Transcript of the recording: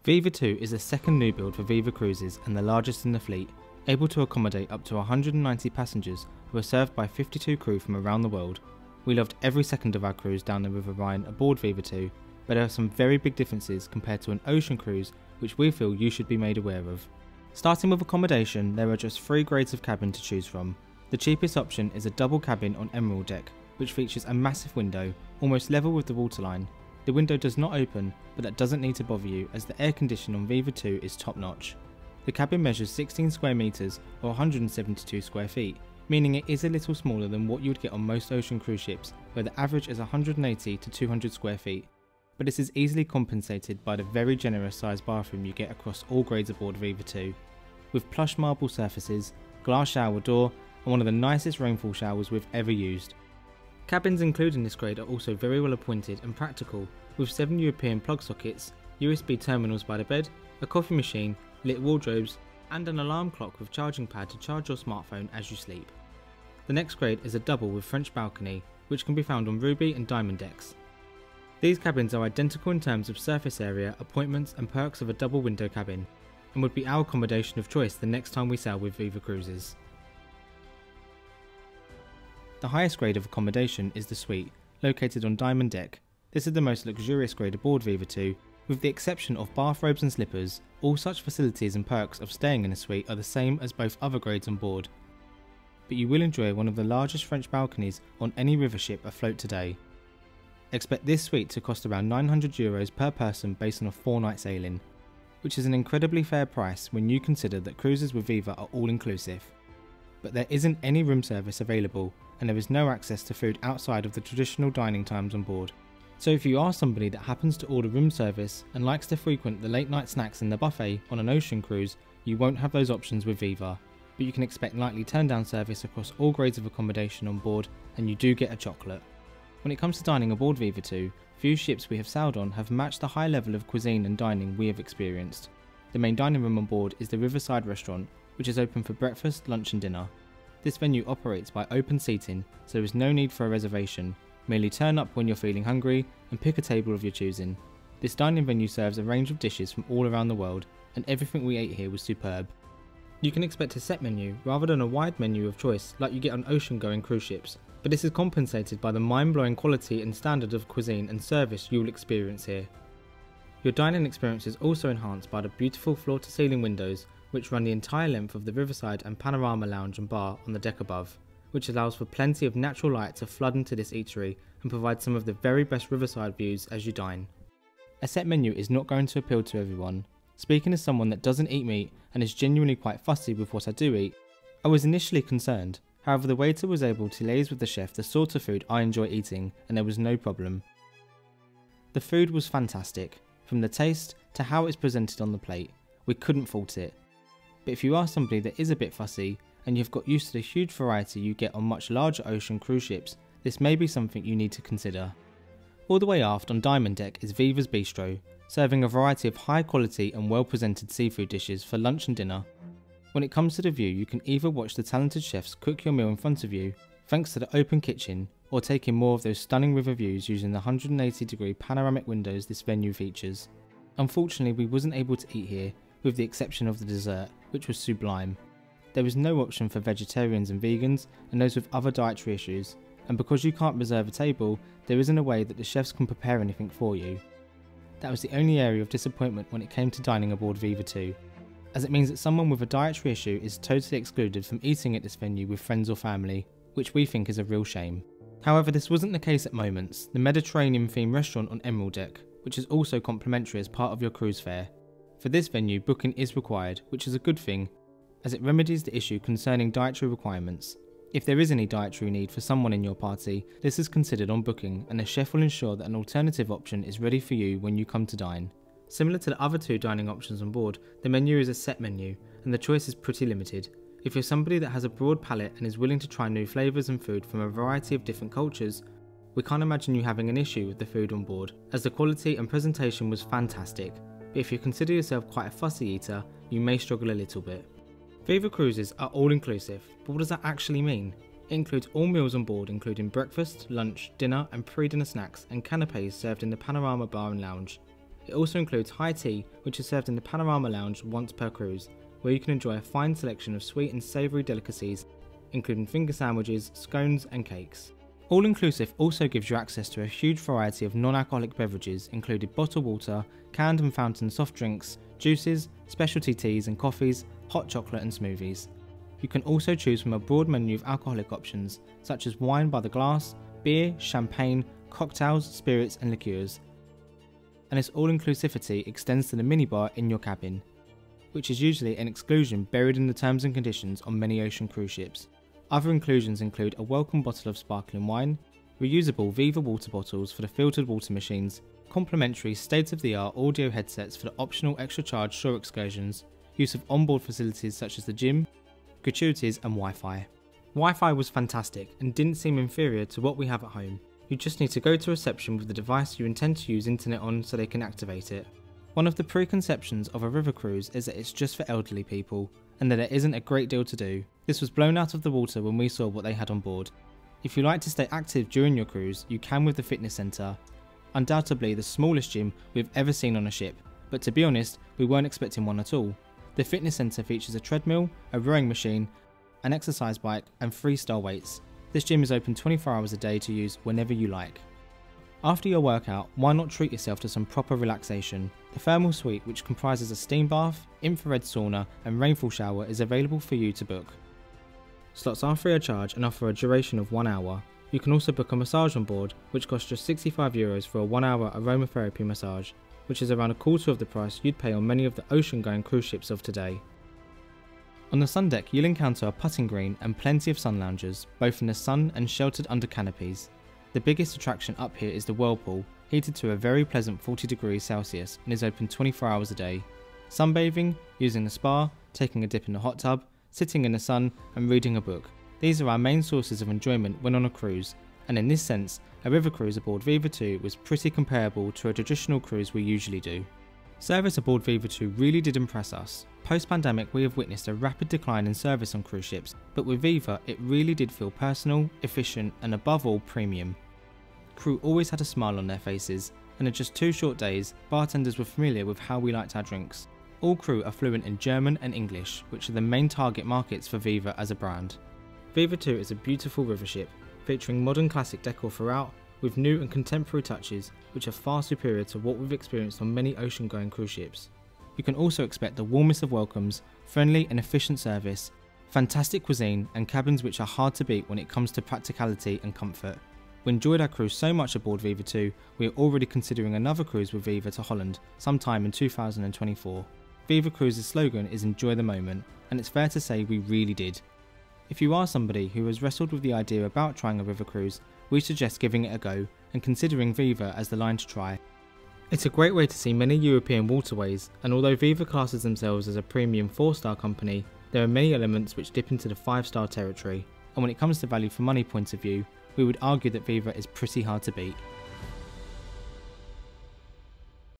VIVA 2 is the second new build for Viva Cruises and the largest in the fleet, able to accommodate up to 190 passengers who are served by 52 crew from around the world. We loved every second of our cruise down the River Rhine aboard VIVA 2, but there are some very big differences compared to an ocean cruise which we feel you should be made aware of. Starting with accommodation, there are just 3 grades of cabin to choose from. The cheapest option is a double cabin on Emerald Deck, which features a massive window, almost level with the waterline. The window does not open, but that doesn't need to bother you as the air condition on VIVA 2 is top notch. The cabin measures 16 square metres or 172 square feet, meaning it is a little smaller than what you would get on most ocean cruise ships, where the average is 180 to 200 square feet. But this is easily compensated by the very generous sized bathroom you get across all grades aboard VIVA 2, with plush marble surfaces, glass shower door, and one of the nicest rainfall showers we've ever used. Cabins included in this grade are also very well appointed and practical, with 7 European plug sockets, USB terminals by the bed, a coffee machine, lit wardrobes, and an alarm clock with charging pad to charge your smartphone as you sleep. The next grade is a double with French balcony, which can be found on Ruby and Diamond decks. These cabins are identical in terms of surface area, appointments and perks of a double window cabin, and would be our accommodation of choice the next time we sail with Viva Cruises. The highest grade of accommodation is the suite, located on Diamond Deck. This is the most luxurious grade aboard VIVA 2, with the exception of bathrobes and slippers. All such facilities and perks of staying in a suite are the same as both other grades on board. But you will enjoy one of the largest French balconies on any river ship afloat today. Expect this suite to cost around €900 per person based on a 4-night sailing, which is an incredibly fair price when you consider that cruises with Viva are all inclusive. But there isn't any room service available, and there is no access to food outside of the traditional dining times on board. So if you are somebody that happens to order room service and likes to frequent the late night snacks in the buffet on an ocean cruise, you won't have those options with Viva, but you can expect nightly turn down service across all grades of accommodation on board, and you do get a chocolate. When it comes to dining aboard VIVA 2, few ships we have sailed on have matched the high level of cuisine and dining we have experienced. The main dining room on board is the Riverside restaurant, which is open for breakfast, lunch and dinner. This venue operates by open seating, so there is no need for a reservation. Merely turn up when you're feeling hungry and pick a table of your choosing. This dining venue serves a range of dishes from all around the world, and everything we ate here was superb. You can expect a set menu rather than a wide menu of choice like you get on ocean-going cruise ships, but this is compensated by the mind-blowing quality and standard of cuisine and service you will experience here. Your dining experience is also enhanced by the beautiful floor-to-ceiling windows which run the entire length of the Riverside and Panorama Lounge and Bar on the deck above, which allows for plenty of natural light to flood into this eatery and provide some of the very best riverside views as you dine. A set menu is not going to appeal to everyone. Speaking as someone that doesn't eat meat and is genuinely quite fussy with what I do eat, I was initially concerned. However, the waiter was able to liaise with the chef the sort of food I enjoy eating, and there was no problem. The food was fantastic, from the taste to how it's presented on the plate. We couldn't fault it. But if you are somebody that is a bit fussy, and you've got used to the huge variety you get on much larger ocean cruise ships, this may be something you need to consider. All the way aft on Diamond Deck is Viva's Bistro, serving a variety of high quality and well presented seafood dishes for lunch and dinner. When it comes to the view, you can either watch the talented chefs cook your meal in front of you, thanks to the open kitchen, or take in more of those stunning river views using the 180-degree panoramic windows this venue features. Unfortunately, we wasn't able to eat here, with the exception of the dessert, which was sublime. There is no option for vegetarians and vegans and those with other dietary issues, and because you can't reserve a table, there isn't a way that the chefs can prepare anything for you. That was the only area of disappointment when it came to dining aboard VIVA 2, as it means that someone with a dietary issue is totally excluded from eating at this venue with friends or family, which we think is a real shame. However, this wasn't the case at Moments, the Mediterranean themed restaurant on Emerald Deck, which is also complimentary as part of your cruise fare. For this venue, booking is required, which is a good thing, as it remedies the issue concerning dietary requirements. If there is any dietary need for someone in your party, this is considered on booking, and the chef will ensure that an alternative option is ready for you when you come to dine. Similar to the other 2 dining options on board, the menu is a set menu, and the choice is pretty limited. If you're somebody that has a broad palate and is willing to try new flavours and food from a variety of different cultures, we can't imagine you having an issue with the food on board, as the quality and presentation was fantastic. But if you consider yourself quite a fussy eater, you may struggle a little bit. Viva Cruises are all inclusive, but what does that actually mean? It includes all meals on board, including breakfast, lunch, dinner and pre-dinner snacks and canapes served in the Panorama Bar and Lounge. It also includes high tea, which is served in the Panorama Lounge once per cruise, where you can enjoy a fine selection of sweet and savoury delicacies, including finger sandwiches, scones and cakes. All-inclusive also gives you access to a huge variety of non-alcoholic beverages, including bottled water, canned and fountain soft drinks, juices, specialty teas and coffees, hot chocolate and smoothies. You can also choose from a broad menu of alcoholic options, such as wine by the glass, beer, champagne, cocktails, spirits and liqueurs. And its all-inclusivity extends to the minibar in your cabin, which is usually an exclusion buried in the terms and conditions on many ocean cruise ships. Other inclusions include a welcome bottle of sparkling wine, reusable VIVA water bottles for the filtered water machines, complimentary state-of-the-art audio headsets for the optional extra charge shore excursions, use of onboard facilities such as the gym, gratuities and Wi-Fi. Wi-Fi was fantastic and didn't seem inferior to what we have at home. You just need to go to reception with the device you intend to use internet on so they can activate it. One of the preconceptions of a river cruise is that it's just for elderly people, and that there isn't a great deal to do. This was blown out of the water when we saw what they had on board. If you like to stay active during your cruise, you can with the fitness centre. Undoubtedly the smallest gym we've ever seen on a ship, but to be honest, we weren't expecting one at all. The fitness centre features a treadmill, a rowing machine, an exercise bike and freestyle weights. This gym is open 24 hours a day to use whenever you like. After your workout, why not treat yourself to some proper relaxation? The thermal suite, which comprises a steam bath, infrared sauna and rainfall shower, is available for you to book. Slots are free of charge and offer a duration of 1 hour. You can also book a massage on board, which costs just €65 for a 1-hour aromatherapy massage, which is around a quarter of the price you'd pay on many of the ocean-going cruise ships of today. On the sun deck, you'll encounter a putting green and plenty of sun loungers, both in the sun and sheltered under canopies. The biggest attraction up here is the whirlpool, heated to a very pleasant 40 degrees Celsius and is open 24 hours a day. Sunbathing, using the spa, taking a dip in the hot tub, sitting in the sun and reading a book. These are our main sources of enjoyment when on a cruise, and in this sense, a river cruise aboard VIVA 2 was pretty comparable to a traditional cruise we usually do. Service aboard VIVA 2 really did impress us. Post-pandemic we have witnessed a rapid decline in service on cruise ships, but with VIVA it really did feel personal, efficient and above all premium. Crew always had a smile on their faces, and in just 2 short days, bartenders were familiar with how we liked our drinks. All crew are fluent in German and English, which are the main target markets for VIVA as a brand. VIVA 2 is a beautiful river ship, featuring modern classic decor throughout, with new and contemporary touches which are far superior to what we've experienced on many ocean-going cruise ships. You can also expect the warmest of welcomes, friendly and efficient service, fantastic cuisine and cabins which are hard to beat when it comes to practicality and comfort. We enjoyed our cruise so much aboard VIVA 2, we are already considering another cruise with VIVA to Holland sometime in 2024. VIVA Cruise's slogan is "Enjoy the moment," and it's fair to say we really did. If you are somebody who has wrestled with the idea about trying a river cruise, we suggest giving it a go and considering VIVA as the line to try. It's a great way to see many European waterways, and although VIVA classes themselves as a premium 4-star company, there are many elements which dip into the 5-star territory, and when it comes to value for money point of view, we would argue that VIVA is pretty hard to beat.